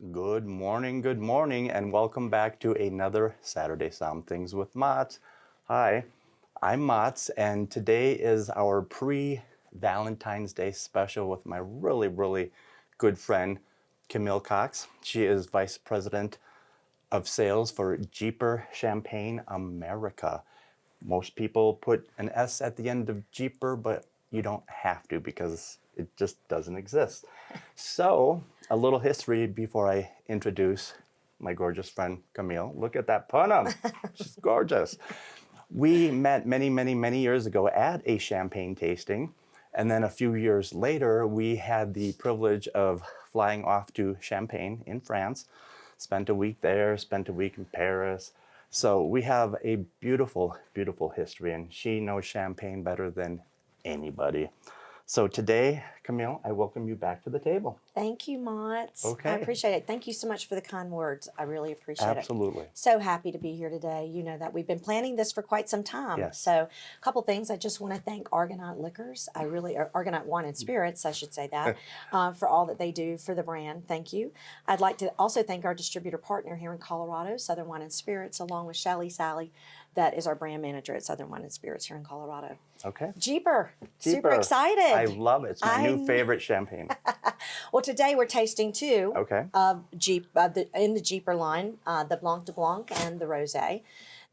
Good morning, and welcome back to another Saturday Somm-things with Mats. Hi, I'm Mats, and today is our pre-Valentine's Day special with my really good friend, Camille Cox. She is Vice President of Sales for Jeeper Champagne America. Most people put an S at the end of Jeeper, but you don't have to because it just doesn't exist. So, a little history before I introduce my gorgeous friend Camille. Look at that punum. She's gorgeous. We met many years ago at a champagne tasting. And then a few years later, we had the privilege of flying off to Champagne in France, spent a week there, spent a week in Paris. So we have a beautiful history, and she knows Champagne better than anybody. So today, Camille, I welcome you back to the table. Thank you, Mats. Okay. I appreciate it. Thank you so much for the kind words. I really appreciate it. Absolutely. So happy to be here today. You know that we've been planning this for quite some time. Yes. So a couple things. I just want to thank Argonaut Liquors. or Argonaut Wine and Spirits, I should say that, for all that they do for the brand. Thank you. I'd like to also thank our distributor partner here in Colorado, Southern Wine and Spirits, along with Sally, that is our brand manager at Southern Wine and Spirits here in Colorado. Okay. Jeeper. Super excited. I love it. It's my new favorite champagne. Well, today we're tasting two Okay. of in the Jeeper line, the Blanc de Blanc and the Rosé.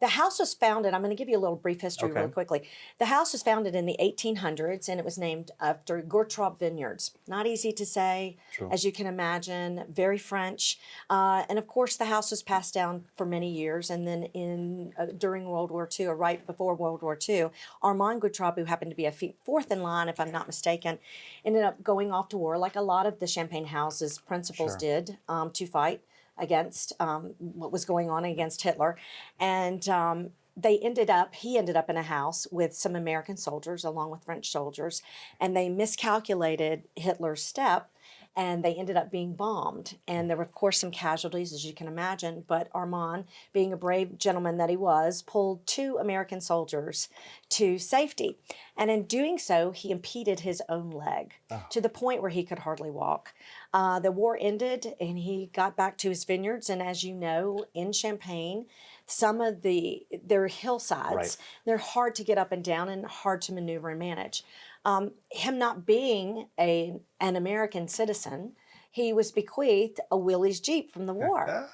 The house was founded, I'm going to give you a little brief history Okay. real quickly. The house was founded in the 1800s, and it was named after Gortrop Vineyards. Not easy to say, True. as you can imagine, very French. And of course, the house was passed down for many years, and then during World War II, or right before World War II, Armand Gortrop, who happened to be a fourth in line, if I'm not mistaken, ended up going off to war, like a lot of the Champagne house's principals Sure. did, to fight against what was going on against Hitler. And he ended up in a house with some American soldiers along with French soldiers, and they miscalculated Hitler's step, and they ended up being bombed. And there were, of course, some casualties, as you can imagine, but Armand, being a brave gentleman that he was, pulled two American soldiers to safety. And in doing so, he impeded his own leg to the point where he could hardly walk. The war ended, and he got back to his vineyards. And as you know, in Champagne, some of their hillsides, Right. they're hard to get up and down and hard to maneuver and manage. Him not being an American citizen, he was bequeathed a Willys Jeep from the war.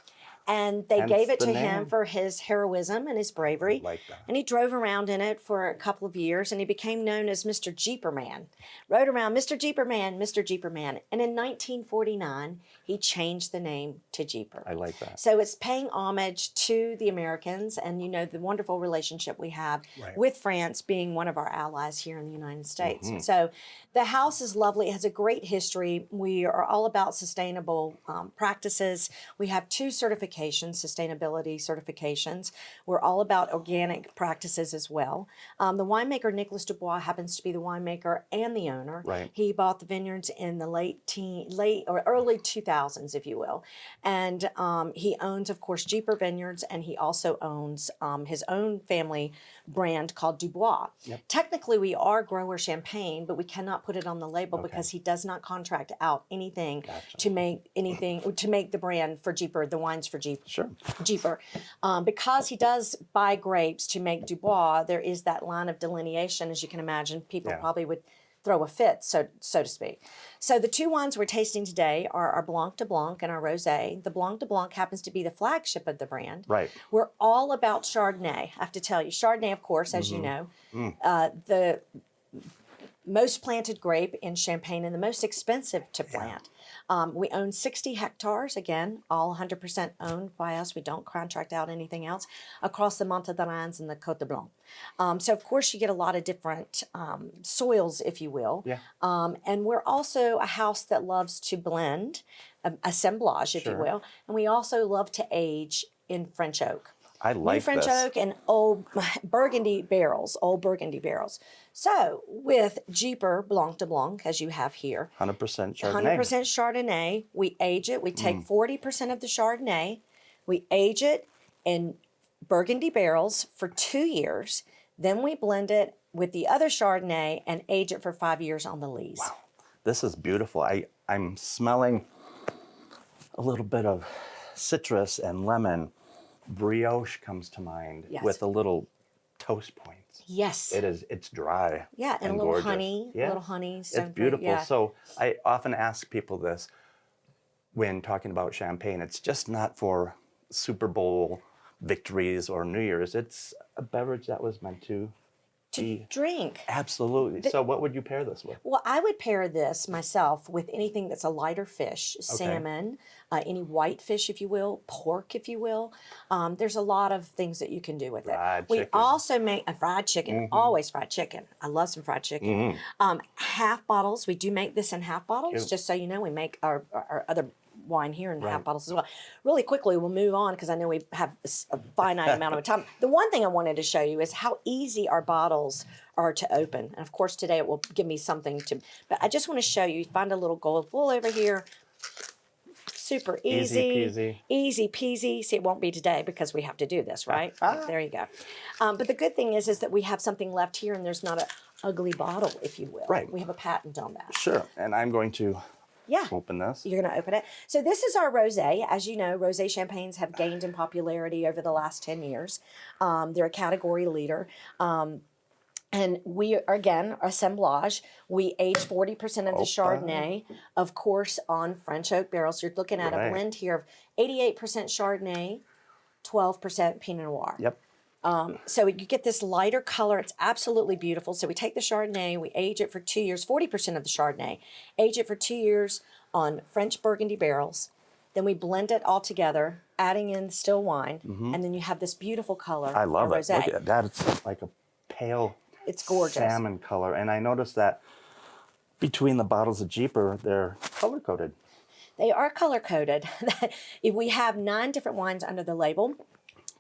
And they Hence gave it the to name. him for his heroism and his bravery. I like that. And he drove around in it for a couple of years, and he became known as Mr. Jeeper Man. Rode around, Mr. Jeeper Man, Mr. Jeeper Man. And in 1949, he changed the name to Jeeper. I like that. So it's paying homage to the Americans and, you know, the wonderful relationship we have Right. with France being one of our allies here in the United States. Mm-hmm. So the house is lovely. It has a great history. We are all about sustainable practices. We have two sustainability certifications. We're all about organic practices as well. The winemaker, Nicolas Dubois, happens to be the winemaker and the owner. Right. He bought the vineyards in the late or early 2000s, if you will. And he owns, of course, Jeeper Vineyards, and he also owns his own family brand called Dubois. Yep. Technically, we are grower champagne, but we cannot put it on the label Okay. because he does not contract out anything Gotcha. to make the brand for Jeeper, the wines for Jeeper. Sure. Jeeper. Because he does buy grapes to make Dubois, there is that line of delineation, as you can imagine. People Yeah. probably would throw a fit, so to speak. So the two wines we're tasting today are our Blanc de Blanc and our Rosé. The Blanc de Blanc happens to be the flagship of the brand. Right. We're all about Chardonnay, I have to tell you. Chardonnay, of course, as you know, the most planted grape in Champagne and the most expensive to plant. We own 60 hectares, again, all 100% owned by us. We don't contract out anything else, across the Monte d'Arans and the Côte de Blanc. So, of course, you get a lot of different soils, if you will. Yeah. And we're also a house that loves to blend, assemblage, if you Sure. will. And we also love to age in French oak. I like New French this. oak and old Burgundy barrels, So with Jeeper Blanc de Blanc, as you have here, 100% Chardonnay. 100% Chardonnay, we age it. We take 40% of the Chardonnay, we age it in Burgundy barrels for 2 years. Then we blend it with the other Chardonnay and age it for 5 years on the lees. This is beautiful. I'm smelling a little bit of citrus and lemon. Brioche comes to mind Yes. with a little toast points. Yes. It's dry. Yeah, and a little gorgeous. honey, Yes. a little honey. It's stone fruit, beautiful. Yeah. So I often ask people this when talking about champagne. It's just not for Super Bowl victories or New Year's. It's a beverage that was meant to be. Drink. Absolutely. So what would you pair this with? Well, I would pair this myself with anything that's a lighter fish, salmon, any white fish, if you will, pork, if you will. There's a lot of things that you can do with Fried it. We chicken. also make a fried chicken, always fried chicken. I love some fried chicken. Half bottles, we do make this in half bottles, Cute. just so you know, we make our other wine here in half bottles as well. Really quickly, we'll move on because I know we have a finite amount of time. The one thing I wanted to show you is how easy our bottles are to open. And of course, today it will give me something to, but I just want to show you, find a little gold wool over here. Super easy. Easy peasy. See, it won't be today because we have to do this, right? There you go. But the good thing is that we have something left here and there's not an ugly bottle, if you will. Right. We have a patent on that. Sure. And I'm going to open this. You're going to open it. So this is our rosé. As you know, rosé champagnes have gained in popularity over the last 10 years. They're a category leader. And we are, again, assemblage. We age 40% of the Chardonnay, of course, on French oak barrels. You're looking at a blend here of 88% Chardonnay, 12% Pinot Noir. Yep. So you get this lighter color. It's absolutely beautiful. So we take the Chardonnay, we age it for 2 years, 40% of the Chardonnay, age it for 2 years on French Burgundy barrels. Then we blend it all together, adding in still wine, and then you have this beautiful color. I love it. Rosé. Look at that. It's like a pale It's gorgeous. salmon color. And I noticed that between the bottles of Jeeper, they're color-coded. They are color-coded. We have 9 different wines under the label.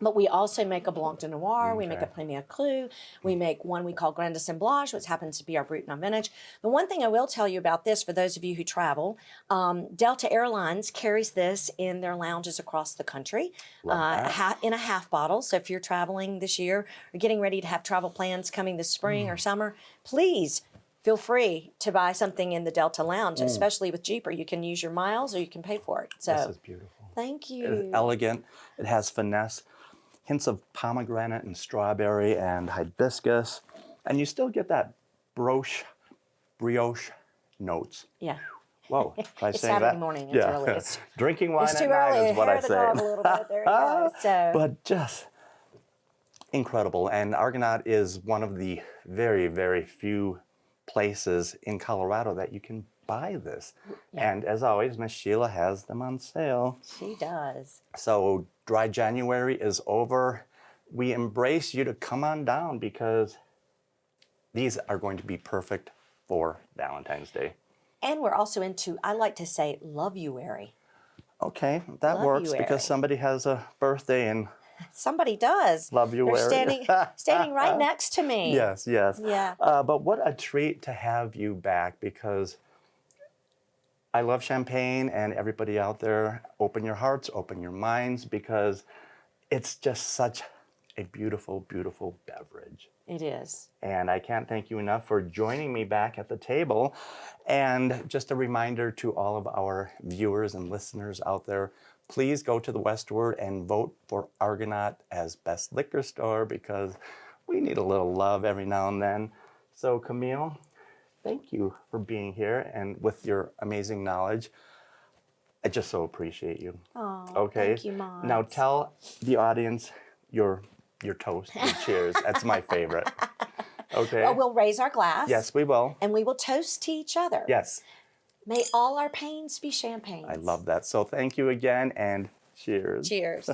But we also make a Blanc de Noir, we make a Premier Cru, we make one we call Grand Assemblage, which happens to be our Brut non vintage. The one thing I will tell you about this, for those of you who travel, Delta Airlines carries this in their lounges across the country in a half bottle. So if you're traveling this year or getting ready to have travel plans coming this spring or summer, please feel free to buy something in the Delta Lounge, especially with Jeeper. You can use your miles or you can pay for it. So This is beautiful. Thank you. It's elegant. It has finesse. Hints of pomegranate and strawberry and hibiscus. And you still get that brioche notes. Yeah. Whoa, I It's say Saturday that? morning. It's early. It's Drinking wine too at night early. is what Hair I the say. dog a little bit. There you go. So. But just incredible. And Argonaut is one of the very, very few places in Colorado that you can buy this. Yeah. And as always, Miss Sheila has them on sale. She does. So dry January is over. We embrace you to come on down because these are going to be perfect for Valentine's Day. And we're also into, I like to say, love-you-ary. Okay, that works Love-you-ary. because somebody has a birthday and Somebody does. love-you-ary. They're standing right next to me. Yes, yes. Yeah. But what a treat to have you back because I love champagne, and everybody out there, open your hearts, open your minds, because it's just such a beautiful, beautiful beverage. It is. And I can't thank you enough for joining me back at the table. And just a reminder to all of our viewers and listeners out there, please go to the Westward and vote for Argonaut as best liquor store because we need a little love every now and then. So Camille, thank you for being here and with your amazing knowledge. I just so appreciate you. Oh, okay. Thank you, Mom. Now tell the audience your toast, your cheers. That's my favorite. Okay. Well, we'll raise our glass. Yes, we will. And we will toast to each other. Yes. May all our pains be champagne. I love that. So thank you again and cheers. Cheers.